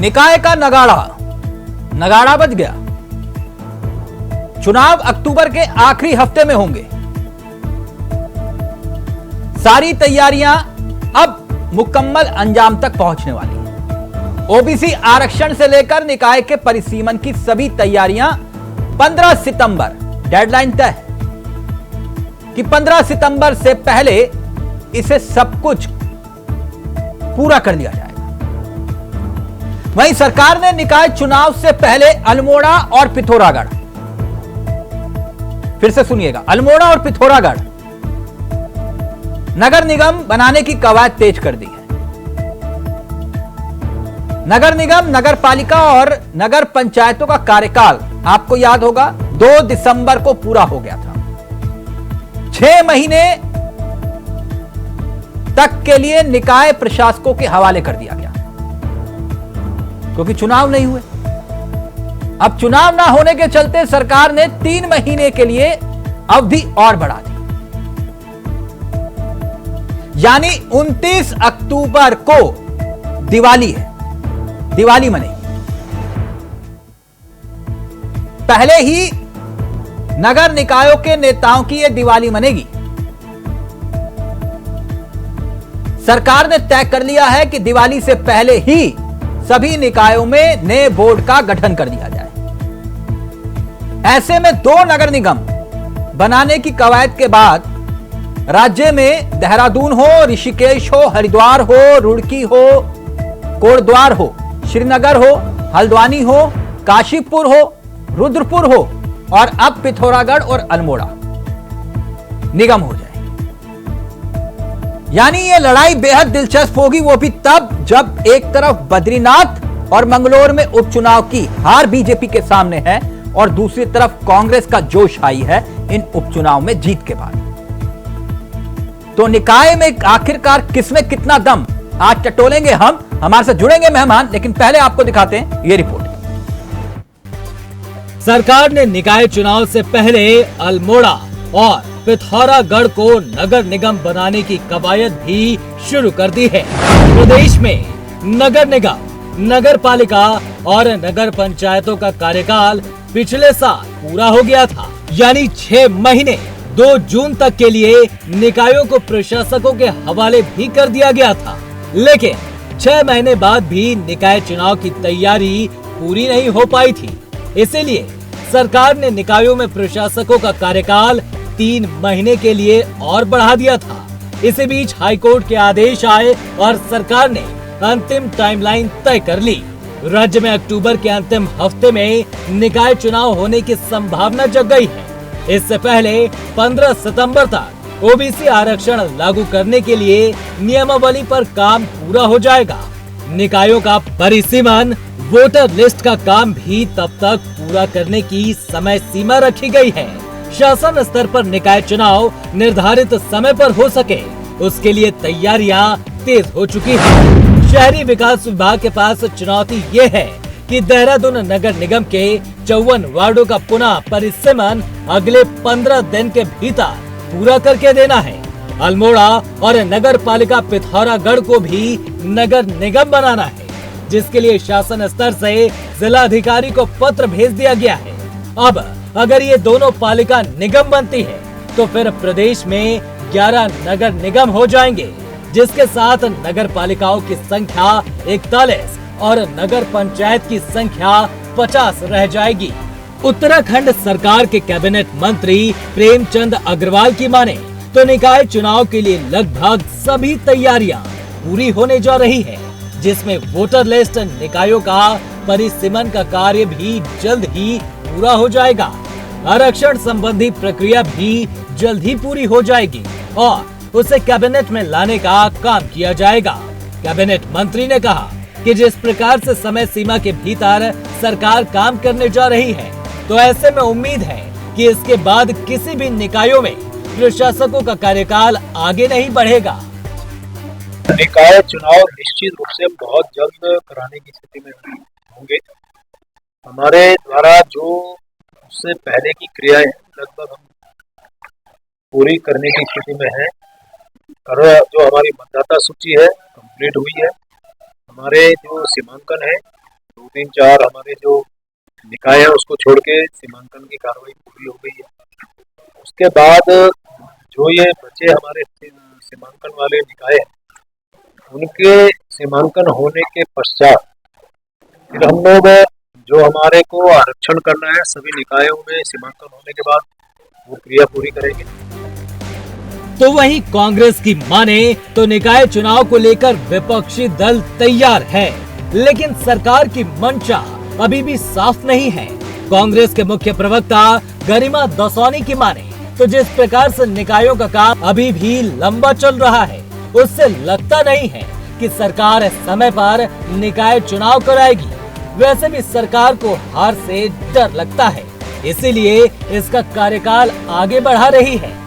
निकाय का नगाड़ा बज गया। चुनाव अक्टूबर के आखिरी हफ्ते में होंगे। सारी तैयारियां अब मुकम्मल अंजाम तक पहुंचने वाली हैं। ओबीसी आरक्षण से लेकर निकाय के परिसीमन की सभी तैयारियां 15 सितंबर डेडलाइन तय है कि 15 सितंबर से पहले इसे सब कुछ पूरा कर लिया जाएगा। वहीं सरकार ने निकाय चुनाव से पहले अल्मोड़ा और पिथौरागढ़, फिर से सुनिएगा, अल्मोड़ा और पिथौरागढ़ नगर निगम बनाने की कवायद तेज कर दी है। नगर निगम, नगर पालिका और नगर पंचायतों का कार्यकाल आपको याद होगा 2 दिसंबर को पूरा हो गया था। 6 महीने तक के लिए निकाय प्रशासकों के हवाले कर दिया गया क्योंकि चुनाव नहीं हुए। अब चुनाव ना होने के चलते सरकार ने 3 महीने के लिए अवधि और बढ़ा दी, यानी 29 अक्टूबर को दिवाली है, दिवाली मनेगी। पहले ही नगर निकायों के नेताओं की यह दिवाली मनेगी। सरकार ने तय कर लिया है कि दिवाली से पहले ही सभी निकायों में नए बोर्ड का गठन कर दिया जाए। ऐसे में 2 नगर निगम बनाने की कवायद के बाद राज्य में देहरादून हो, ऋषिकेश हो, हरिद्वार हो, रुड़की हो, कोटद्वार हो, श्रीनगर हो, हल्द्वानी हो, काशीपुर हो, रुद्रपुर हो और अब पिथौरागढ़ और अल्मोड़ा निगम हो जाए। यानी यह लड़ाई बेहद दिलचस्प होगी, वो भी तब जब एक तरफ बद्रीनाथ और मंगलौर में उपचुनाव की हार बीजेपी के सामने है और दूसरी तरफ कांग्रेस का जोश आई है इन उपचुनाव में जीत के बाद। तो निकाय में आखिरकार किसमें कितना दम, आज टटोलेंगे हम। हमारे साथ जुड़ेंगे मेहमान, लेकिन पहले आपको दिखाते हैं ये रिपोर्ट। सरकार ने निकाय चुनाव से पहले अल्मोड़ा और पिथौरागढ़ को नगर निगम बनाने की कवायद भी शुरू कर दी है। प्रदेश में नगर निगम, नगर पालिका और नगर पंचायतों का कार्यकाल पिछले साल पूरा हो गया था, यानी 6 महीने 2 जून तक के लिए निकायों को प्रशासकों के हवाले भी कर दिया गया था। लेकिन 6 महीने बाद भी निकाय चुनाव की तैयारी पूरी नहीं हो पाई थी। इसीलिए सरकार ने निकायों में प्रशासकों का कार्यकाल 3 महीने के लिए और बढ़ा दिया था। इसी बीच हाईकोर्ट के आदेश आए और सरकार ने अंतिम टाइमलाइन तय कर ली। राज्य में अक्टूबर के अंतिम हफ्ते में निकाय चुनाव होने की संभावना जग गई है। इससे पहले 15 सितंबर तक ओबीसी आरक्षण लागू करने के लिए नियमावली पर काम पूरा हो जाएगा। निकायों का परिसीमन, वोटर लिस्ट का काम भी तब तक पूरा करने की समय सीमा रखी गई है। शासन स्तर पर निकाय चुनाव निर्धारित समय पर हो सके, उसके लिए तैयारियां तेज हो चुकी हैं। शहरी विकास विभाग के पास चुनौती ये है कि देहरादून नगर निगम के 54 वार्डों का पुनः परिसीमन अगले 15 दिन के भीतर पूरा करके देना है। अल्मोड़ा और नगर पालिका पिथौरागढ़ को भी नगर निगम बनाना है, जिसके लिए शासन स्तर से जिला अधिकारी को पत्र भेज दिया गया है। अब अगर ये दोनों पालिका निगम बनती है तो फिर प्रदेश में 11 नगर निगम हो जाएंगे, जिसके साथ नगर पालिकाओं की संख्या 41 और नगर पंचायत की संख्या 50 रह जाएगी। उत्तराखंड सरकार के कैबिनेट मंत्री प्रेमचंद अग्रवाल की माने तो निकाय चुनाव के लिए लगभग सभी तैयारियां पूरी होने जा रही है, जिसमें वोटर लिस्ट, निकायों का परिसीमन का कार्य भी जल्द ही पूरा हो जाएगा। आरक्षण संबंधी प्रक्रिया भी जल्द ही पूरी हो जाएगी और उसे कैबिनेट में लाने का काम किया जाएगा। कैबिनेट मंत्री ने कहा कि जिस प्रकार से समय सीमा के भीतर सरकार काम करने जा रही है, तो ऐसे में उम्मीद है कि इसके बाद किसी भी निकायों में प्रशासकों का कार्यकाल आगे नहीं बढ़ेगा। निकाय चुनाव निश्चित रूप से बहुत जल्द कराने की स्थिति में होंगे। हमारे द्वारा जो उससे पहले की क्रियाएं लगभग हम पूरी करने की स्थिति में है। और जो हमारी मतदाता सूची है कंप्लीट हुई है। हमारे जो सीमांकन है 3 4 हमारे जो निकाय है उसको छोड़ के सीमांकन की कार्रवाई पूरी हो गई है। उसके बाद जो ये बचे हमारे सीमांकन वाले निकाय हैं, उनके सीमांकन होने के पश्चात फिर हम लोग जो हमारे को आरक्षण करना है सभी निकायों में सीमांकन होने के बाद वो क्रिया पूरी करेंगे। तो वहीं कांग्रेस की माने तो निकाय चुनाव को लेकर विपक्षी दल तैयार है, लेकिन सरकार की मंशा अभी भी साफ नहीं है। कांग्रेस के मुख्य प्रवक्ता गरिमा दसौनी की माने तो जिस प्रकार से निकायों का काम अभी भी लंबा चल रहा है, उससे लगता नहीं है कि सरकार समय पर निकाय चुनाव कराएगी। वैसे भी सरकार को हार से डर लगता है, इसीलिए इसका कार्यकाल आगे बढ़ा रही है।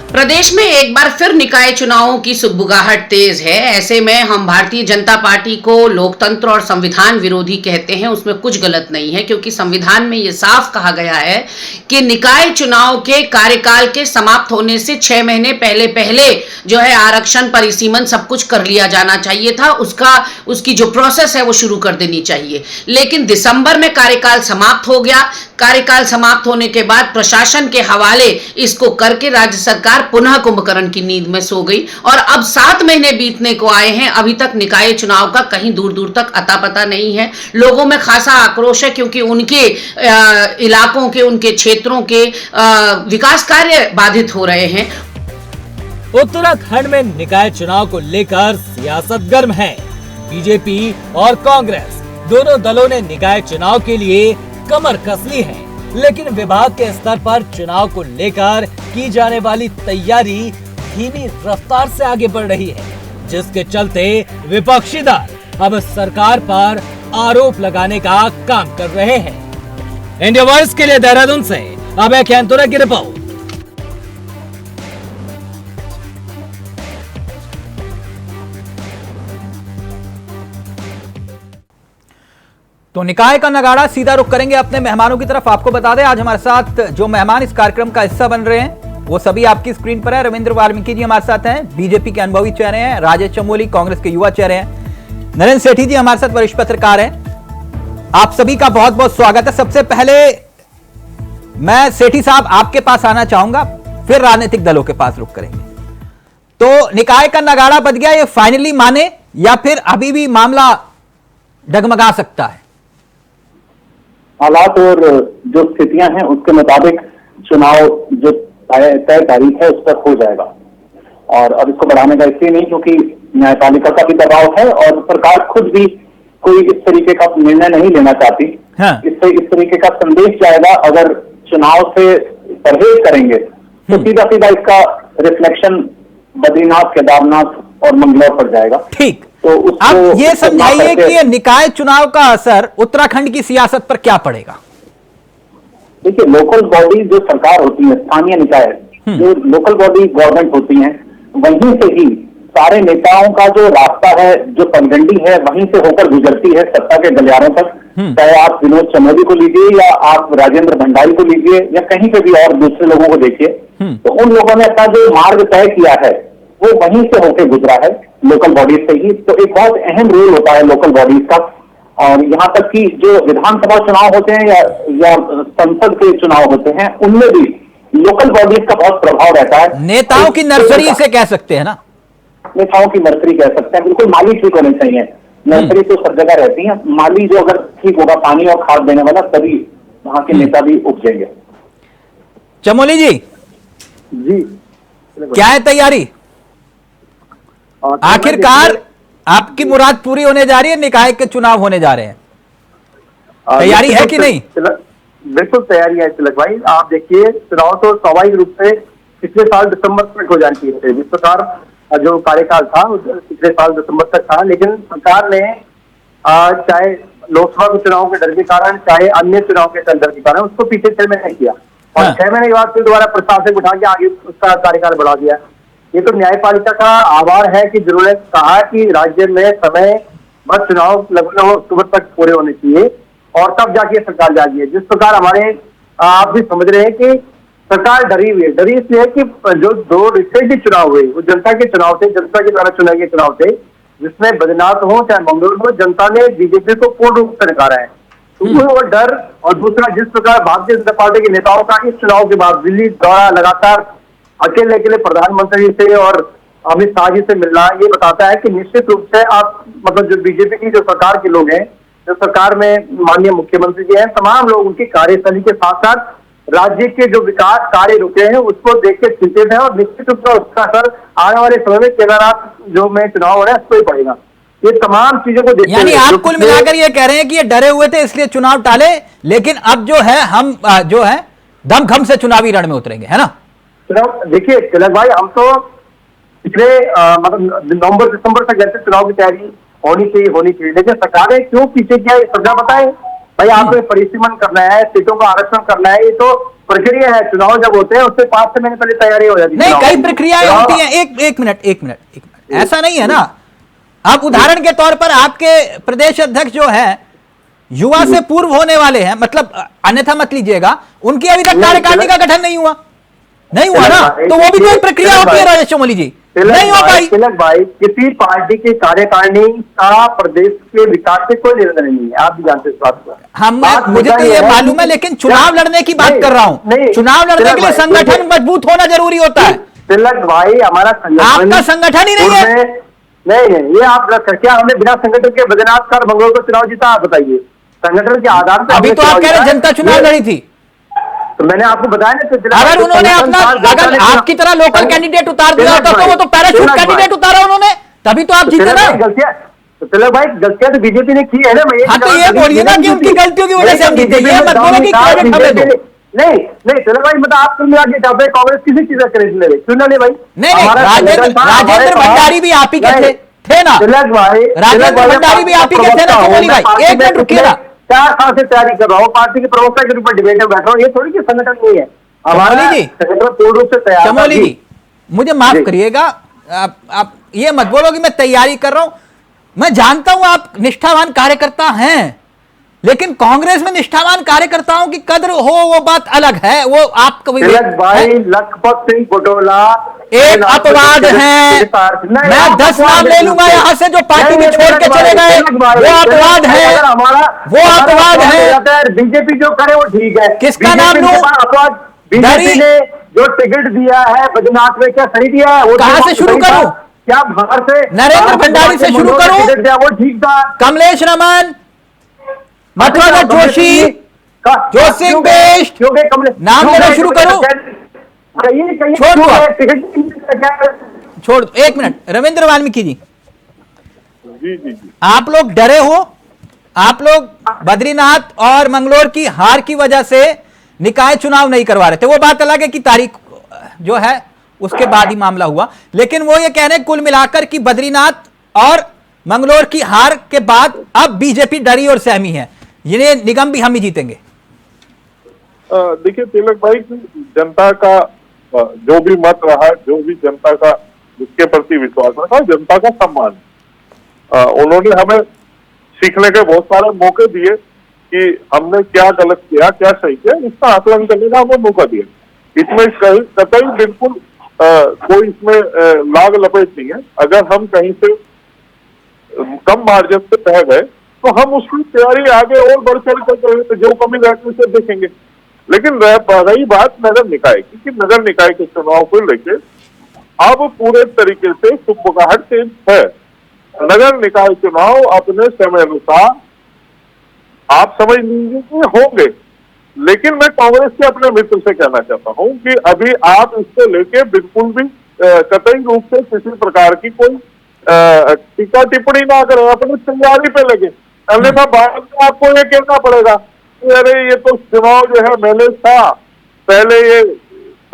प्रदेश में एक बार फिर निकाय चुनावों की सुगबुगाहट तेज है। ऐसे में हम भारतीय जनता पार्टी को लोकतंत्र और संविधान विरोधी कहते हैं, उसमें कुछ गलत नहीं है, क्योंकि संविधान में ये साफ कहा गया है कि निकाय चुनाव के कार्यकाल के समाप्त होने से 6 महीने पहले जो है आरक्षण परिसीमन सब कुछ कर लिया जाना चाहिए था। उसकी जो प्रोसेस है वो शुरू कर देनी चाहिए, लेकिन दिसंबर में कार्यकाल समाप्त हो गया। कार्यकाल समाप्त होने के बाद प्रशासन के हवाले इसको करके राज्य सरकार पुनः कुंभकर्ण की नींद में सो गई और अब 7 महीने बीतने को आए हैं, अभी तक निकाय चुनाव का कहीं दूर दूर तक अता पता नहीं है। लोगों में खासा आक्रोश है, क्योंकि उनके इलाकों के, उनके क्षेत्रों के विकास कार्य बाधित हो रहे हैं। उत्तराखंड में निकाय चुनाव को लेकर सियासत गर्म है। बीजेपी और कांग्रेस दोनों दलों ने निकाय चुनाव के लिए कमर कस ली है, लेकिन विभाग के स्तर पर चुनाव को लेकर की जाने वाली तैयारी धीमी रफ्तार से आगे बढ़ रही है, जिसके चलते विपक्षी दल अब सरकार पर आरोप लगाने का काम कर रहे हैं। इंडिया वॉइस के लिए देहरादून से अभय कैंतुरा की रिपोर्ट। तो निकाय का नगाड़ा, सीधा रुख करेंगे अपने मेहमानों की तरफ। आपको बता दें आज हमारे साथ जो मेहमान इस कार्यक्रम का हिस्सा बन रहे हैं वो सभी आपकी स्क्रीन पर है। रविंद्र वाल्मीकि जी हमारे साथ हैं, बीजेपी के अनुभवी चेहरे हैं। राजेश चमोली कांग्रेस के युवा चेहरे हैं। नरेंद्र सेठी जी हमारे साथ वरिष्ठ पत्रकार हैं। आप सभी का बहुत बहुत स्वागत है। सबसे पहले मैं सेठी साहब आपके पास आना चाहूंगा, फिर राजनीतिक दलों के पास रुख करेंगे। तो निकाय का नगाड़ा बज गया, ये फाइनली माने या फिर अभी भी मामला डगमगा सकता है? हालात और जो स्थितियां हैं उसके मुताबिक चुनाव जो तय तारीख है उस पर हो जाएगा, और अब इसको बढ़ाने का इसलिए नहीं क्योंकि न्यायपालिका का भी दबाव है और सरकार खुद भी कोई इस तरीके का निर्णय नहीं लेना चाहती। हाँ। इससे इस तरीके का संदेश जाएगा, अगर चुनाव से परहेज करेंगे तो सीधा सीधा इसका रिफ्लेक्शन बद्रीनाथ, केदारनाथ और मंगलौर पर जाएगा। ठीक, तो आप ये समझाइए कि ये निकाय चुनाव का असर उत्तराखंड की सियासत पर क्या पड़ेगा? देखिए, लोकल बॉडी जो सरकार होती है, स्थानीय निकाय जो लोकल बॉडी गवर्नमेंट होती हैं, वहीं से ही सारे नेताओं का जो रास्ता है, जो पगडंडी है, वहीं से होकर गुजरती है सत्ता के गलियारों तक। चाहे आप विनोद चमोली को लीजिए या आप राजेंद्र भंडारी को लीजिए या कहीं पे भी और दूसरे लोगों को देखिए, तो उन लोगों ने अपना जो मार्ग तय किया है वो वहीं से होकर गुजरा है, लोकल बॉडीज से ही। तो एक बहुत अहम रोल होता है लोकल बॉडीज का। और यहाँ तक कि जो विधानसभा चुनाव होते हैं या संसद के चुनाव होते हैं, उनमें भी लोकल बॉडीज का बहुत प्रभाव रहता है। नेताओं की नर्सरी से कह सकते हैं ना, नेताओं की नर्सरी कह सकते हैं। बिल्कुल, माली ठीक होने चाहिए। नर्सरी तो सब जगह रहती है, माली जो अगर ठीक होगा, पानी और खाद देने वाला, तभी वहां के नेता भी उपजेंगे। चमोली जी क्या है तैयारी? आखिरकार आपकी मुराद पूरी होने जा रही है, निकाय के चुनाव होने जा रहे हैं, तैयारी है कि नहीं? बिल्कुल तैयारी है तिलक भाई। आप देखिए, चुनाव तो स्वाभाविक रूप से पिछले साल दिसंबर तक हो जानी चाहिए। जिस प्रकार जो कार्यकाल था पिछले साल दिसंबर तक था, लेकिन सरकार ने चाहे लोकसभा के चुनाव के डर के कारण, चाहे अन्य चुनाव के डर के कारण, उसको पीछे 6 महीने किया और 6 महीने के बाद फिर दोबारा प्रशासन उठा के आगे उसका कार्यकाल बढ़ा दिया। ये तो न्यायपालिका का आभार है कि जिन्होंने कहा कि राज्य में समय बस चुनाव लगभग अक्टूबर तक पूरे होने चाहिए और तब जाके सरकार जागी है। जिस प्रकार हमारे आप भी समझ रहे हैं कि सरकार डरी हुई है। डरी इसलिए कि जो 2 रिसेंटली चुनाव हुए वो जनता के चुनाव थे, जनता के द्वारा चुनाव के चुनाव थे, जिसमें बद्रीनाथ हो चाहे मंगलूर हो, जनता ने बीजेपी को पूर्ण रूप से नकारा है। तो वो डर, और दूसरा जिस प्रकार भारतीय जनता पार्टी के नेताओं का इस चुनाव के बाद दिल्ली दौरा लगातार अकेले अकेले प्रधानमंत्री से और अमित शाह जी से मिलना, ये बताता है कि निश्चित रूप से आप मतलब जो बीजेपी की जो सरकार के लोग हैं, जो सरकार में माननीय मुख्यमंत्री जी हैं, तमाम लोग उनकी कार्यशैली के साथ साथ राज्य के जो विकास कार्य रुके हैं उसको देख के चिंतित है, और निश्चित रूप से उसका असर आने वाले समय में केदारनाथ जो में चुनाव हो रहा है उस पर ही पड़ेगा। ये तमाम चीजों को देखते यानी आप कुल मिलाकर ये कह रहे हैं कि ये डरे हुए थे इसलिए चुनाव टाले, लेकिन अब जो है हम जो है दमखम से चुनावी रण में उतरेंगे, है ना? चुनाव देखिए तिलक भाई, हम तो पिछले मतलब नवंबर दिसंबर तक जैसे चुनाव की तैयारी होनी चाहिए, लेकिन सरकार ने क्यों पीछे किया सरकार बताए भाई। आपको परिसीमन करना है, सीटों का आरक्षण करना है, ये तो प्रक्रिया है। चुनाव जब होते हैं उससे 5 महीने पहले तैयारी हो जाती है। नहीं, कई प्रक्रियाएं होती हैं। एक मिनट, ऐसा नहीं है ना। आप उदाहरण के तौर पर आपके प्रदेश अध्यक्ष जो है युवा से पूर्व होने वाले हैं, मतलब अन्यथा मत लीजिएगा, उनकी अभी तक कार्यकारिणी का गठन नहीं हुआ ना, तो वो भी कोई प्रक्रिया होती है राजेश चमोली जी, नहीं हो पाई। तिलक भाई, किसी पार्टी की कार्यकारिणी का प्रदेश के विकास से कोई निर्णय नहीं है, आप भी जानते हैं इस बात को। मुझे तो ये मालूम है, लेकिन चुनाव लड़ने की बात कर रहा हूँ। चुनाव लड़ने के लिए संगठन मजबूत होना जरूरी होता है। तिलक भाई, हमारा आपका संगठन ही नहीं है। नहीं, ये आप क्या हमने बिना संगठन के बद्रीनाथ का मंगलौर को चुनाव जीता? आप बताइए। संगठन के आधार पर अभी तो आप कह रहे जनता चुनाव लड़ी थी, तो मैंने आपको बताया ना। अगर उन्होंने अपना, अगर आपकी तरह लोकल कैंडिडेट उतार दिया होता तो वो तो पैराशूट कैंडिडेट उतारा उन्होंने, तभी तो आप जीते ना। गलतियां तिलक भाई, गलतियां तो बीजेपी ने की है ना। हाँ, तो ये बोलिए ना कि उनकी गलतियों की वजह से हम जीते, ये मत बोलो कि क्रेडिट हमें दो। नहीं तिलक भाई, मतलब आप क्यों आगे चाहते हैं कांग्रेस किसी चीज का क्रेडिट ले? क्यों ना ले भाई? नहीं, राजेंद्र भंडारी भी आप ही के थे ना तिलक भाई, राजेंद्र भंडारी भी आप ही के थे ना चमोली भाई। एक मिनट रुकिए ना, 4 साल से तैयारी कर रहा हूँ, पार्टी के प्रवक्ता के रूप में डिबेट में बैठ रहा हूँ। ये थोड़ी कि संगठन नहीं है हमारा, संगठन पूर्ण रूप से तैयार। चमोली जी, मुझे माफ करिएगा, आप ये मत बोलो कि मैं तैयारी कर रहा हूं। मैं जानता हूं आप निष्ठावान कार्यकर्ता हैं, लेकिन कांग्रेस में निष्ठावान कार्यकर्ताओं की कद्र हो वो बात अलग है। वो आप कभी भाई लखपत सिंह पटोला एक अपवाद है। मैं 10 नाम ले लूंगा यहाँ से जो पार्टी में छोड़ के चले गए, वो अपवाद है, वो अपवाद है। बीजेपी जो करे वो ठीक है। किसका नाम लूं? अपवाद बीजेपी ने जो टिकट दिया है बद्रीनाथ में, क्या सही दिया है? वो कहां से शुरू करूं? क्या बाहर से नरेंद्र भंडारी से शुरू करूं? वो ठीक था। कमलेश रमन, मथुरा जोशी, जोसिंह बेस्ट, नाम लेना शुरू करूं? छोड़ दो। एक मिनट, रविंद्र वाल्मीकि जी, आप लोग डरे हो, आप लोग बद्रीनाथ और मंगलौर की हार की वजह से निकाय चुनाव नहीं करवा रहे थे। वो बात अलग है कि तारीख जो है उसके बाद ही मामला हुआ, लेकिन वो ये कह रहे हैं कुल मिलाकर कि बद्रीनाथ और मंगलौर की हार के बाद अब बीजेपी डरी और सहमी है, ये निगम भी हम ही जीतेंगे। देखिए तिलक भाई, जनता का जो भी मत रहा, जो भी जनता का जिसके प्रति विश्वास रखा, जनता का सम्मान, उन्होंने हमें सीखने के बहुत सारे मौके दिए कि हमने क्या गलत किया, क्या सही किया, इसका आकलन करने का हमें मौका दिया। इसमें कतई बिल्कुल कोई इसमें लाग लपेट नहीं है। अगर हम कहीं से कम मार्जिन से तय गए तो हम उसकी तैयारी आगे और बढ़ चढ़ कर करेंगे, तो जो कमी रहती है उसे देखेंगे। लेकिन रही बात नगर निकाय की, कि नगर निकाय के चुनाव को लेके अब पूरे तरीके से सुगबुगाहट तेज है। नगर निकाय चुनाव अपने समय अनुसार आप समझ लीजिए कि होंगे, लेकिन मैं कांग्रेस के अपने मित्र से कहना चाहता हूं कि अभी आप इसको लेके बिल्कुल भी कतई रूप से किसी प्रकार की कोई टीका टिप्पणी ना करें, अपनी तैयारी पे लगे। अन्यथा बाद में आपको ये कहना पड़ेगा कि अरे ये तो चुनाव जो है मैंने था, पहले ये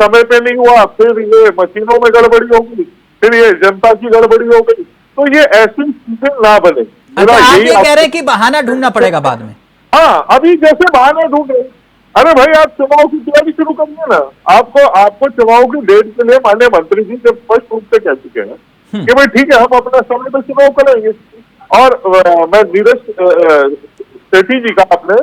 समय पे नहीं हुआ, फिर ये मशीनों में गड़बड़ी हो गई, फिर ये जनता की गड़बड़ी हो गई। तो ये ऐसी चीजें ना बने। अच्छा, आप ये कह रहे हैं कि बहाना ढूंढना पड़ेगा बाद में? हाँ, अभी जैसे बहाने ढूंढे, अरे भाई आप चुनाव की तैयारी शुरू करिए ना। आपको चुनाव की डेट के लिए माननीय मंत्री जी जब स्पष्ट रूप से कह चुके हैं कि भाई ठीक है हम अपना समय पर चुनाव करेंगे। और मैं नीरज सेठी जी का अपने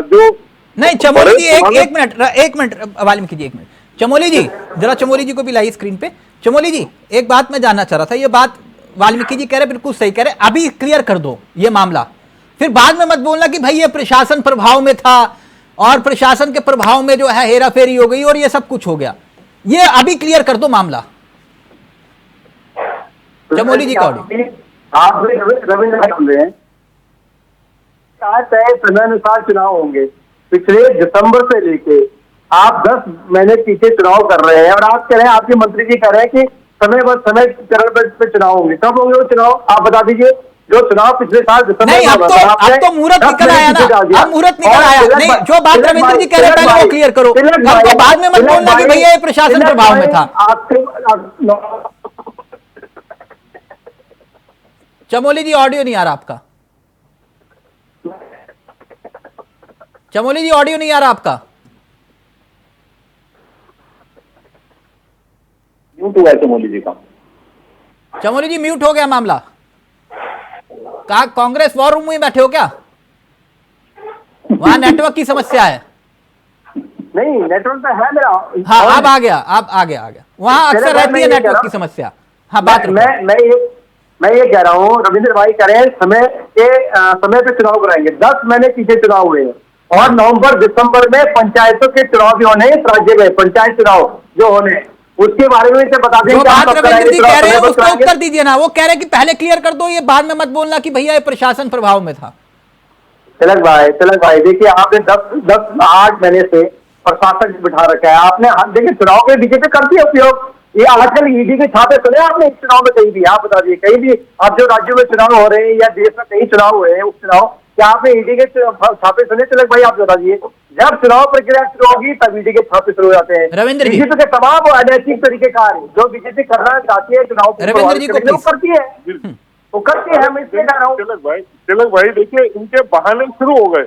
जो नहीं, चमोली जी एक मिनट वाल्मीकि जी, एक मिनट। चमोली जी, जरा चमोली जी को भी लाइए स्क्रीन पे। चमोली जी, एक बात मैं जानना चाह रहा था, ये बात वाल्मीकि जी कह रहे बिल्कुल सही कह रहे, अभी क्लियर कर दो ये मामला, फिर बाद में मत बोलना कि भाई ये प्रशासन प्रभाव में था और प्रशासन के प्रभाव में जो है हेरा फेरी हो गई और ये सब कुछ हो गया। ये अभी क्लियर कर दो मामला। चमोली जी का ऑडियो। आप रविंद्र भाई बोल रहे हैं, तय समय अनुसार चुनाव होंगे। पिछले दिसंबर से लेके आप 10 महीने पीछे चुनाव कर रहे हैं और आप कह रहे हैं, आपके मंत्री जी कह रहे हैं कि समय चरण पे चुनाव होंगे। कब होंगे वो चुनाव, आप बता दीजिए। जो चुनाव पिछले साल दिसंबर नहीं, अब तो मुहूर्त निकल आया ना, अब मुहूर्त निकल आया। नहीं, जो बात रविंद्र जी कह रहे हैं पहले वो क्लियर करो, हमको बाद में मत बोलना कि भैया ये प्रशासन प्रभाव में था। चमोली जी ऑडियो नहीं आ रहा आपका, चमोली जी ऑडियो नहीं आ रहा आपका। म्यूट हुआ है चमोली जी का। चमोली जी म्यूट हो गया मामला। कहा कांग्रेस वॉर रूम में बैठे हो क्या? वहां नेटवर्क की समस्या है। नहीं, नेटवर्क तो है मेरा। हाँ, अब आ गया, अब आ गया वहां अक्सर रहती है नेटवर्क की समस्या। हाँ, बात मैं ये कह रहा हूँ, रविंद्र भाई कह रहे हैं समय पे चुनाव कराएंगे। 10 महीने पीछे चुनाव हुए और नवंबर दिसंबर में पंचायतों के चुनाव भी होने, राज्य में पंचायत चुनाव जो होने, उसके बारे में से बता दें। बात रविंद्र जी कह रहे हैं उसका उत्तर दीजिए ना। वो कह रहे हैं कि पहले क्लियर कर दो, ये बाद में मत बोलना कि भैया ये प्रशासन प्रभाव में था। तिलक भाई देखिए, आपने 8 महीने से प्रशासन बिठा रखा है आपने। देखिए, चुनाव के बीजेपी करती है उपयोग। ये आजकल ईडी के छापे सुने आपने इस चुनाव में कहीं भी? आप बता दीजिए, कहीं भी अब जो राज्यों में चुनाव हो रहे हैं या देश में कहीं चुनाव हुए हैं, उपचुनाव, क्या आपने ईडी के छापे सुने? तिलक भाई आप बता दीजिए। जब चुनाव प्रक्रिया शुरू होगी तब ईडी के छापे शुरू हो जाते हैं। रविंद्र जी, बीजेपी के तमाम अनैतिक तरीके कार्य जो बीजेपी करना चाहती है चुनाव रविंद्र जी को करती है, वो करती है। मैं इसलिए कह रहा हूँ तिलक भाई देखिए, इनके बहाने शुरू हो गए।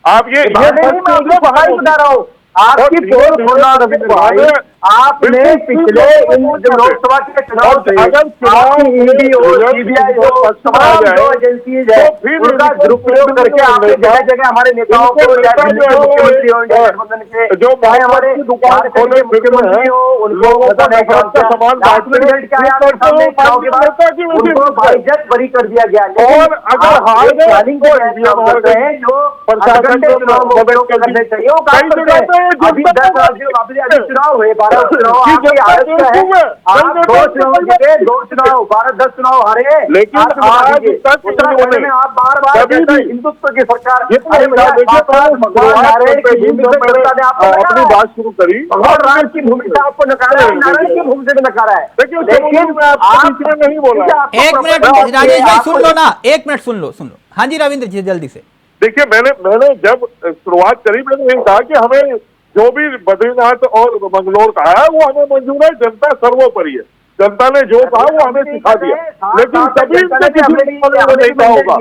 आप ये बता रहा हूँ आपकी पोल खोलना रविंद्र भाई। आपने पिछले लोकसभा के चुनाव से ईडी हो, सीबीआई हो, तमाम जो एजेंसीज है उनका दुरुपयोग करके आपने जगह जगह हमारे नेताओं को, मुख्यमंत्री हो, गठबंधन के जो चाहे हमारे दुकान खोले मुख्यमंत्री हो, उनको उनको बाइज्जत बरी कर दिया गया। और अगर प्लानिंग जो करने चाहिए वो काम करते हैं। अभी 10 चुनाव हुए, 12 चुनाव, आपकी हालत क्या है? आप 2 चुनाव जीते, 2 चुनाव, 12-10 चुनाव हारे। लेकिन उत्तराखंड में आप बार हिंदुत्व की सरकार अपनी बात शुरू करी, भगवान राम की भूमिका आपको नकारा है, नारायण की भूमिका भी नकारा है। लेकिन मैं आपको बीच में नहीं बोला। 1 मिनट राजेश भाई सुन लो ना, 1 मिनट सुन लो। हाँ जी रविंद्र जी जल्दी से। देखिए, मैंने जब शुरुआत करी मैंने यही कहा कि हमें जो भी बद्रीनाथ और मंगलोर कहा है वो हमें मंजूर है। जनता सर्वोपरि है, जनता ने जो कहा वो हमें सिखा दिया। लेकिन कभी नहीं कहा होगा।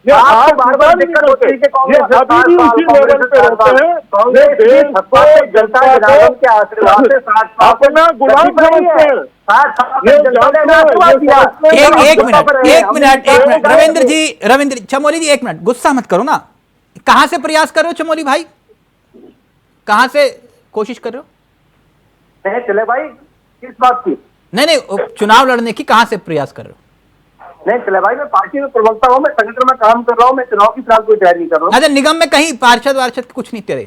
ये आप बार-बार दिक्कत होती है कि ये अभी भी उसी लेवल पे रहते हैं। ये देश को जनता के आशीर्वाद से अपना गुलाम समझते हैं। एक मिनट रविंद्र जी, चमोली जी 1 मिनट, गुस्सा मत करो ना। कहां से प्रयास कर रहे हो चमोली भाई, कहां से कोशिश कर रहे हो? चले भाई किस बात की? नहीं, चुनाव लड़ने की कहां से प्रयास कर रहे हो? नहीं चले भाई, मैं पार्टी में प्रवक्ता हूँ, मैं संगठन में काम कर रहा हूँ, मैं चुनाव की फिलहाल कोई तैयारी नहीं कर रहा हूँ। अच्छा, निगम में कहीं पार्षद कुछ नहीं तेरे?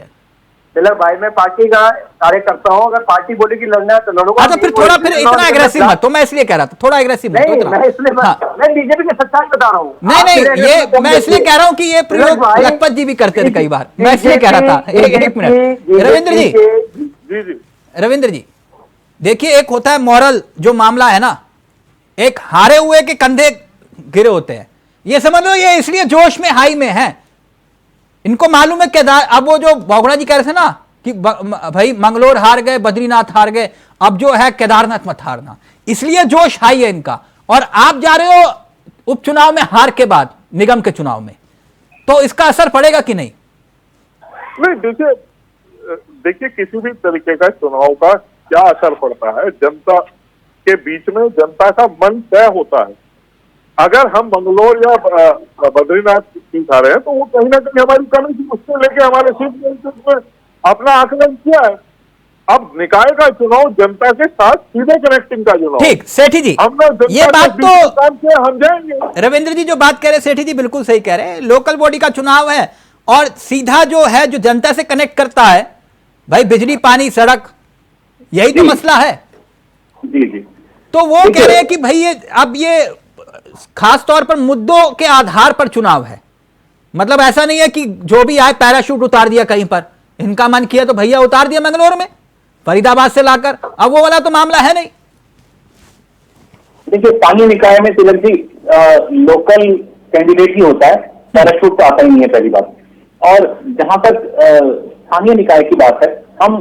चले भाई, मैं पार्टी का कार्य करता हूँ, अगर पार्टी बोलेगी लड़ना है तो लड़ूंगा। अच्छा, फिर थोड़ा फिर इतना एग्रेसिव मत, तो मैं इसलिए कह रहा था थोड़ा एग्रेसिव मत। मैं बीजेपी की सच्चाई बता रहा हूँ। नहीं, ये मैं इसलिए कह रहा हूँ कि ये प्रयोग लखपत जी भी करते थे कई बार, मैं इसलिए कह रहा था। एक मिनट रविंद्र जी, देखिए, एक होता है मॉरल जो मामला है ना, एक हारे हुए के कंधे गिरे होते हैं। ये समझ लो ये इसलिए जोश में हाई में है, इनको मालूम है केदार। अब वो जो बोगड़ा जी कह रहे थे ना कि भाई मंगलोर हार गए, बद्रीनाथ हार गए, अब जो है केदारनाथ मत हारना, इसलिए जोश हाई है इनका। और आप जा रहे हो उपचुनाव में हार के बाद निगम के चुनाव में, तो इसका असर पड़ेगा कि नहीं? नहीं, देखिए किसी भी तरीके का चुनाव का क्या असर पड़ता है, जनता के बीच में जनता का मन तय होता है। अगर हम मंगलोर या बद्रीनाथ सीट आ रहे हैं तो वो कहीं ना कहीं हमारी कमी थी, उसको लेके हमारे सीट में अपना आकलन किया है। अब निकाय का चुनाव जनता के साथ सीधे कनेक्टिंग का चुनाव। ठीक, सेठी जी हमने जनता ये बात के बीच में काम किया, हम तो जाएंगे। रविंद्र जी जो बात कह रहे हैं, सेठी जी बिल्कुल सही कह रहे हैं। लोकल बॉडी का चुनाव है और सीधा जो है जो जनता से कनेक्ट करता है भाई, बिजली पानी सड़क, यही तो मसला है। जी जी। तो वो कह रहे हैं कि भाई ये अब ये खास तौर पर मुद्दों के आधार पर चुनाव है, मतलब ऐसा नहीं है कि जो भी आए पैराशूट उतार दिया कहीं पर, इनका मन किया तो भैया उतार दिया मंगलौर में फरीदाबाद से लाकर, अब वो वाला तो मामला है नहीं। देखिए स्थानीय निकाय में तिलक जी लोकल कैंडिडेट ही होता है, पैराशूट तो आता ही नहीं है पहली बात। और जहां तक स्थानीय निकाय की बात है, हम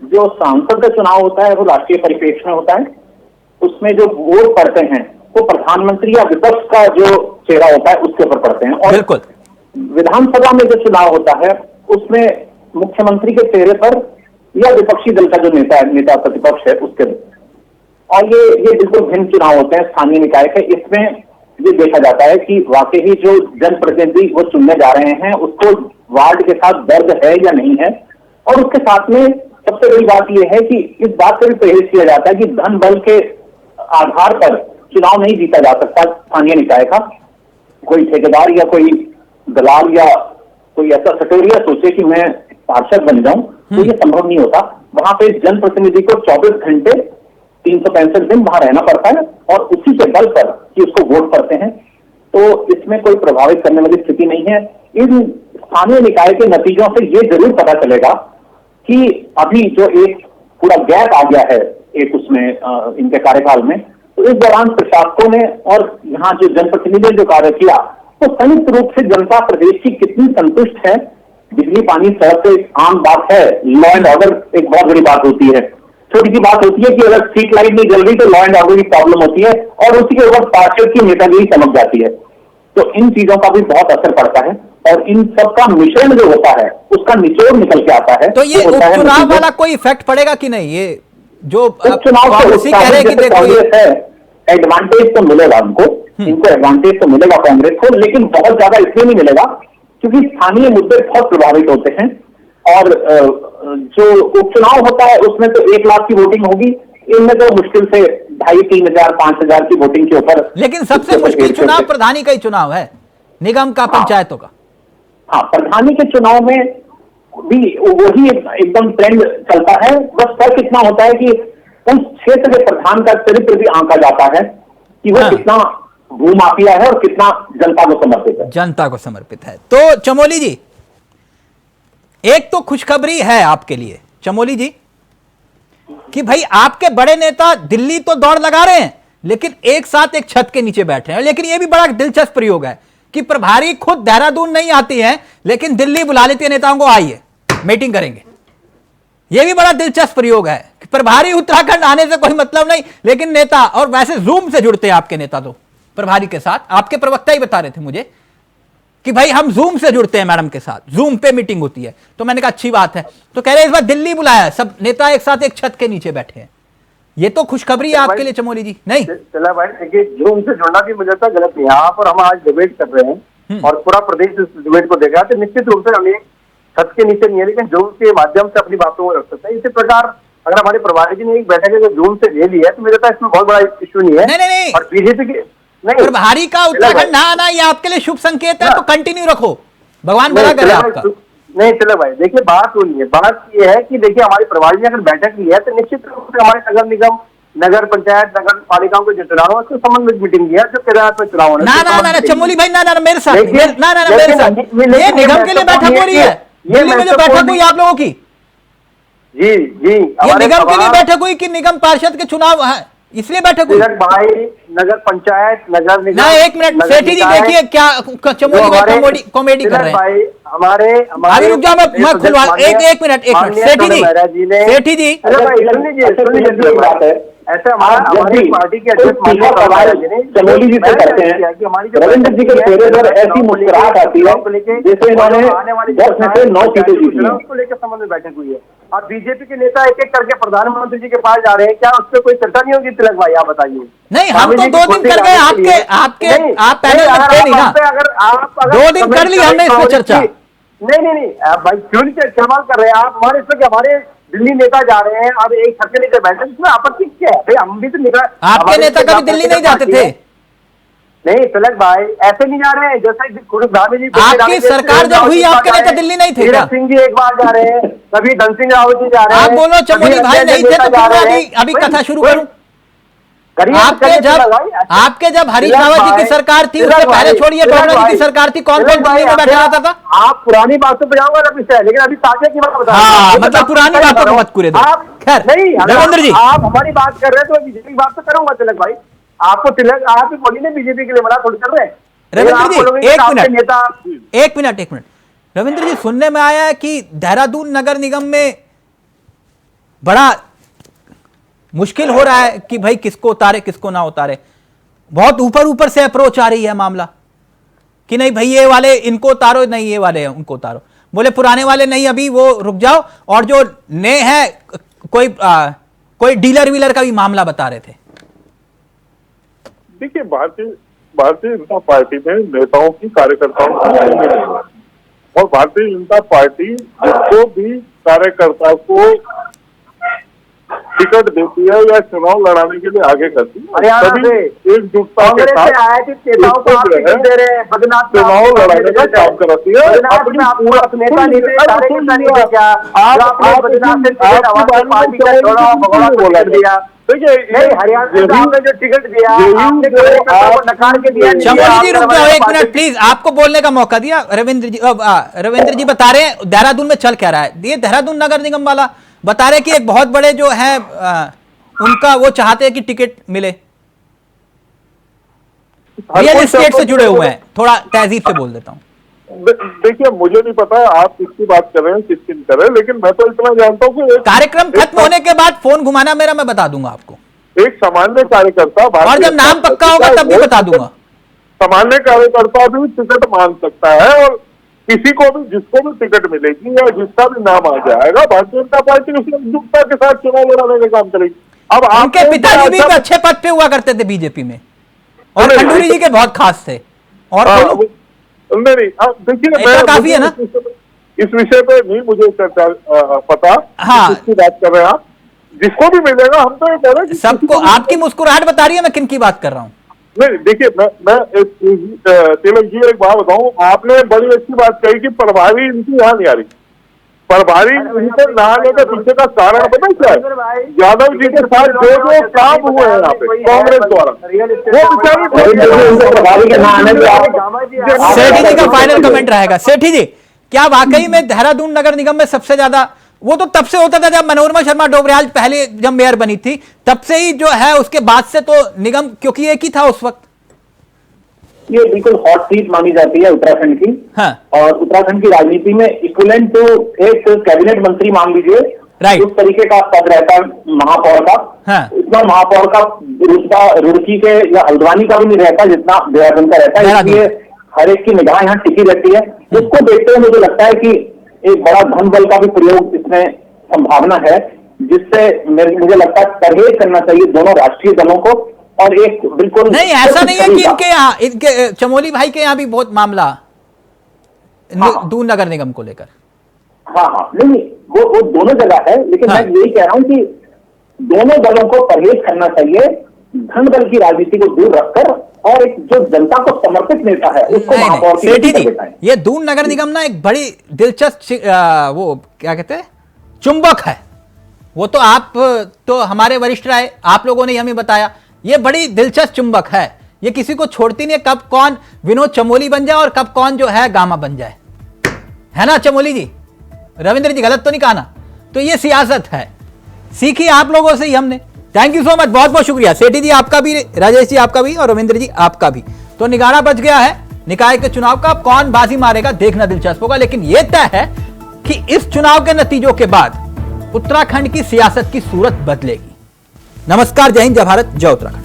जो सांसद का चुनाव होता है वो राष्ट्रीय परिप्रेक्ष्य में होता है, उसमें जो वोट पड़ते हैं वो प्रधानमंत्री या विपक्ष का जो चेहरा होता है उसके ऊपर पड़ते हैं। और बिल्कुल विधानसभा में जो चुनाव होता है उसमें मुख्यमंत्री के चेहरे पर या विपक्षी दल का जो नेता प्रतिपक्ष है उसके, और ये बिल्कुल भिन्न चुनाव होते हैं स्थानीय निकाय के। इसमें ये देखा जाता है कि वाकई ही जो जनप्रतिनिधि वो चुनने जा रहे हैं उसको वार्ड के साथ दर्द है या नहीं है। और उसके साथ में सबसे बड़ी बात यह है कि इस बात से भी परहेज किया जाता है कि धन बल के आधार पर चुनाव नहीं जीता जा सकता स्थानीय निकाय का। कोई ठेकेदार या कोई दलाल या कोई ऐसा सटोरिया सोचे कि मैं पार्षद बन जाऊं, तो ये संभव नहीं होता। वहां पे जनप्रतिनिधि को 24 घंटे 365 दिन वहां रहना पड़ता है और उसी के बल पर कि उसको वोट पड़ते हैं, तो इसमें कोई प्रभावित करने वाली स्थिति नहीं है। इन स्थानीय निकाय के नतीजों से ये जरूर पता चलेगा कि अभी जो एक पूरा गैप आ गया है एक उसमें इनके कार्यकाल में, तो इस दौरान प्रशासकों ने और यहाँ जो जनप्रतिनिधियों ने जो कार्य किया, तो संयुक्त रूप से जनता प्रदेश की कितनी संतुष्ट है। बिजली पानी सड़क तो एक आम बात है, लॉ एंड ऑर्डर एक बहुत बड़ी बात होती है। छोटी सी बात होती है कि अगर स्ट्रीट लाइट नहीं जल रही तो लॉ एंड ऑर्डर की प्रॉब्लम होती है और उसी के ऊपर पार्षद की नेतागिरी चमक जाती है। तो इन चीजों का भी बहुत असर पड़ता है और इन सब का मिश्रण जो होता है उसका निचोड़ निकल के आता है। तो ये उपचुनाव वाला कोई इफेक्ट पड़ेगा कि नहीं? ये जो उपचुनाव कांग्रेस है, एडवांटेज तो मिलेगा उनको, इनको एडवांटेज तो मिलेगा कांग्रेस को, लेकिन बहुत ज्यादा इसलिए नहीं मिलेगा क्योंकि स्थानीय मुद्दे बहुत प्रभावित होते हैं। और जो उपचुनाव होता है उसमें तो 1 लाख की वोटिंग होगी, इनमें तो मुश्किल से 2,500, 3,000, 5,000 की वोटिंग के ऊपर। लेकिन सबसे मुश्किल चुनाव प्रधानी का ही चुनाव है, निगम का, पंचायतों का। हाँ, प्रधानी के चुनाव में भी वही एकदम ट्रेंड चलता है। बस फर्क इतना होता है कि उस क्षेत्र के प्रधान का चरित्र भी आंका जाता है कि वो कितना भूमाफिया है और कितना जनता को समर्पित है। जनता को समर्पित है। तो चमोली जी, एक तो खुशखबरी है आपके लिए चमोली जी कि भाई आपके बड़े नेता दिल्ली तो दौड़ लगा रहे हैं लेकिन एक साथ एक छत के नीचे बैठे हैं। लेकिन यह भी बड़ा दिलचस्प प्रयोग है कि प्रभारी खुद देहरादून नहीं आती है लेकिन दिल्ली बुला लेती है नेताओं को, आइए मीटिंग करेंगे। यह भी बड़ा दिलचस्प प्रयोग है कि प्रभारी उत्तराखंड आने से कोई मतलब नहीं लेकिन नेता, और वैसे जूम से जुड़ते हैं आपके नेता तो प्रभारी के साथ। आपके प्रवक्ता ही बता रहे थे मुझे कि भाई हम जूम से जुड़ते हैं मैडम के साथ, जूम पे मीटिंग होती है। तो मैंने कहा अच्छी बात है। तो कह रहे इस बार दिल्ली बुलाया, सब नेता एक साथ एक छत के नीचे बैठे हैं। ये तो खुशखबरी है आपके लिए चमोली जी। नहीं चला भाई, देखिए जूम से जुड़ना भी मुझे तो गलत नहीं। यहाँ पर हम आज डिबेट कर रहे हैं और पूरा प्रदेश इस डिबेट को देख रहा है, तो निश्चित रूप से हमें छत के नीचे नहीं है लेकिन जूम के माध्यम से अपनी बातों को रख सकते हैं। इसी प्रकार अगर हमारे प्रभारी जी ने एक बैठक जो जूम से ले ली है तो मेरे पास इसमें बहुत बड़ा इश्यू नहीं है। नहीं। और बीजेपी की प्रभारी का उत्तराखंड ना आना ये आपके लिए शुभ संकेत है, तो कंटिन्यू रखो, भगवान भला करे आपका। नहीं चलो भाई, देखिए बात वो नहीं है, बात ये है कि देखिए हमारे प्रभारी ने अगर बैठक ली है तो निश्चित रूप से हमारे नगर निगम, नगर पंचायत, नगर पालिकाओं को जो चुनाव है उसको संबंधित मीटिंग किया जो केदारनाथ में चुनाव होना। ना चमोली भाई, ना मेरे साथ, मेरे साथ ये निगम के लिए बैठक हो रही है। दिल्ली में जो बैठक हुई आप लोगों की, जी ये निगम के लिए बैठक हुई कि निगम पार्षद के चुनाव है इसलिए बैठक हुई? भाई नगर पंचायत, नगर निगम। ना एक मिनट सेठी जी, देखिए क्या चमोली भाई कॉमेडी कर रहे हैं भाई। हमारे अभी रुक जाओ, मैं खुलवा एक मिनट सेठी जी ऐसा हमारी पार्टी के चमोली जी से करते हैं, रविंद्र जी के चेहरे पर ऐसी मुस्कुराहट आती है जैसे इन्होंने 10 में से 9 सीटें जीती हैं। उसको लेकर संबंध में बैठक हुई है और बीजेपी के नेता एक एक करके प्रधानमंत्री जी के पास जा रहे हैं। क्या उस पर कोई चर्चा नहीं होगी तिलक भाई, आप बताइए। नहीं, हम तो 2 दिन कर गए आप पैनल में थे नहीं ना, अगर आप 2 दिन कर ली हमने इस पर चर्चा। नहीं भाई क्यों नहीं इस्तेमाल कर रहे हैं आप? हमारे इसमें हमारे दिल्ली नेता जा रहे हैं, अब एक छत के नीचे बैठे, इसमें आपत्ति क्या है? हम भी तो निकला। आपके नेता कभी दिल्ली नहीं जाते थे? नहीं तिलक भाई ऐसे नहीं जा रहे हैं जैसे जी आपकी सरकार जब हुई आपके नेता दिल्ली नहीं थे क्या? सिंह जी एक बार जा रहे हैं, कभी धन सिंह रावत जी जा रहे हैं। आप बोलो चमोली भाई नहीं थे तो मैं अभी कथा शुरू करूं। आपके जब हरीश रावत जी की सरकार थी उससे पहले छोड़िए गवर्नर जी की सरकार थी, कौन कौन दिल्ली में बैठा रहता था? आप पुरानी बातों पे जाओगे ना पीछे, लेकिन अभी ताजे की बात बता। हाँ मतलब पुरानी बातों को मत कुरे दो। खैर नहीं रविंद्र जी आप हमारी बात कर रहे हैं तो बीजेपी की बात तो करूंगा तिलक भाई। आपको तिलक आप ही बोली ना बीजेपी के लिए बड़ा थोड़ी कर रहे हैं। रविंद्र जी एक मिनट रविंद्र जी, सुनने में आया है कि देहरादून नगर निगम में बड़ा मुश्किल हो रहा है कि भाई किसको उतारे किसको ना उतारे। बहुत ऊपर से अप्रोच आ रही है मामला कि नहीं भाई ये वाले इनको उतारो, नहीं ये वाले उनको उतारो। बोले पुराने वाले नहीं अभी वो रुक जाओ, और जो नए हैं कोई डीलर वीलर का भी मामला बता रहे थे। देखिए भारतीय जनता पार्टी में नेताओं की कार्यकर्ताओं की और भारतीय जनता पार्टी जिसको भी कार्यकर्ता को टिकट देती है या चुनाव लड़ाने के लिए आगे करती है, सभी एकजुटता के साथ चुनाव लड़ाने का काम कराती है। जो टिकट दिया नकार के दिया। चमोली जी रुक जाओ एक मिनट प्लीज, आपको बोलने का मौका दिया। रविंद्र जी बता रहे हैं देहरादून में चल क्या रहा है। ये देहरादून नगर निगम वाला बता रहे कि एक बहुत बड़े जो है उनका वो चाहते हैं कि टिकट मिले, रियल एस्टेट से जुड़े हुए हैं। थोड़ा तहजीब से बोल देता हूँ। देखिए मुझे नहीं पता आप किसकी बात कर रहे हैं किसकी नहीं कर रहे हैं, लेकिन मैं तो इतना जानता हूँ कि कार्यक्रम खत्म होने के बाद फोन घुमाना मेरा, मैं बता दूंगा आपको। एक सामान्य कार्यकर्ता और जब नाम पक्का होगा तब भी बता दूंगा। सामान्य कार्यकर्ता भी टिकट मांग सकता है और किसी को भी जिसको भी टिकट मिलेगी या जिसका भी नाम आ जाएगा भारतीय जनता पार्टी उसी एकजुटता के साथ चुनाव लड़ाने का काम करेगी। अब आपके पिताजी भी अच्छे पद पे हुआ करते थे बीजेपी में और खंडूरी जी के बहुत खास थे। और नहीं देखिए काफी है ना इस विषय पे नहीं मुझे चर्चा पता। हाँ किसकी बात कर रहे हैं आप? जिसको भी मिलेगा हम तो ये कह रहे हैं सबको। आपकी मुस्कुराहट बता रही है मैं किन की बात कर रहा हूँ। नहीं देखिए मैं तिलक जी एक बात बताऊं, आपने बड़ी अच्छी बात कही कि प्रभारी इनकी यहाँ नहीं आ रही। प्रभारी इनसे ना आने के पीछे का कारण पता है क्या है? यादव जी के साथ जो काम हुए हैं यहाँ पे कांग्रेस द्वारा, वो सेठी जी का फाइनल कमेंट रहेगा। सेठी जी क्या वाकई में देहरादून नगर निगम में सबसे ज्यादा वो तो तब से होता था जब मनोरमा शर्मा डोबरियाल पहले जब मेयर बनी थी, तब से ही जो है उसके बाद से तो निगम क्योंकि एक ही था उस वक्त। ये बिल्कुल हॉट सीट मानी जाती है उत्तराखंड की। हाँ। और उत्तराखंड की राजनीति में इक्विवेलेंट तो एक कैबिनेट मंत्री मान लीजिए, राइट, उस तरीके का पद रहता है महापौर का। हाँ। इतना महापौर का रुतबा रुड़की के या हल्द्वानी का भी नहीं रहता जितना देहरादून का रहता है, इसलिए हर एक की निगाह यहाँ टिकी रहती है। उसको देखते हुए मुझे लगता है कि एक बड़ा धन बल का भी प्रयोग इसमें संभावना है, जिससे मुझे लगता है परहेज करना चाहिए दोनों राष्ट्रीय दलों को। और एक बिल्कुल नहीं ऐसा नहीं है कि इनके चमोली भाई के यहाँ भी बहुत मामला दून नगर निगम को लेकर। हाँ नहीं वो दोनों जगह है, लेकिन मैं यही कह रहा हूँ कि दोनों दलों को परहेज करना चाहिए, धन बल की राजनीति को दूर रखकर, और एक जो जनता को समर्पित नेता है उसको महापौर की सेठी जी, ये दून नगर निगम ना एक बड़ी दिलचस्प वो क्या कहते हैं चुंबक है। वो तो आप तो हमारे वरिष्ठ रहे, आप लोगों ने हमें बताया ये बड़ी दिलचस्प चुंबक है। ये किसी को छोड़ती नहीं है, कब कौन विनोद चमोली बन जाए और कब कौन जो है गामा बन जाए, है ना चमोली जी? रविंद्र जी गलत तो नहीं कहा ना? तो ये सियासत है, सीखी आप लोगों से ही हमने। थैंक यू सो मच, बहुत बहुत शुक्रिया सेठी जी आपका भी, राजेश जी आपका भी और रविंद्र जी आपका भी। तो निगारा बच गया है निकाय के चुनाव का, कौन बाजी मारेगा देखना दिलचस्प होगा। लेकिन यह तय है कि इस चुनाव के नतीजों के बाद उत्तराखंड की सियासत की सूरत बदलेगी। नमस्कार, जय हिंद, जय भारत, जय उत्तराखंड।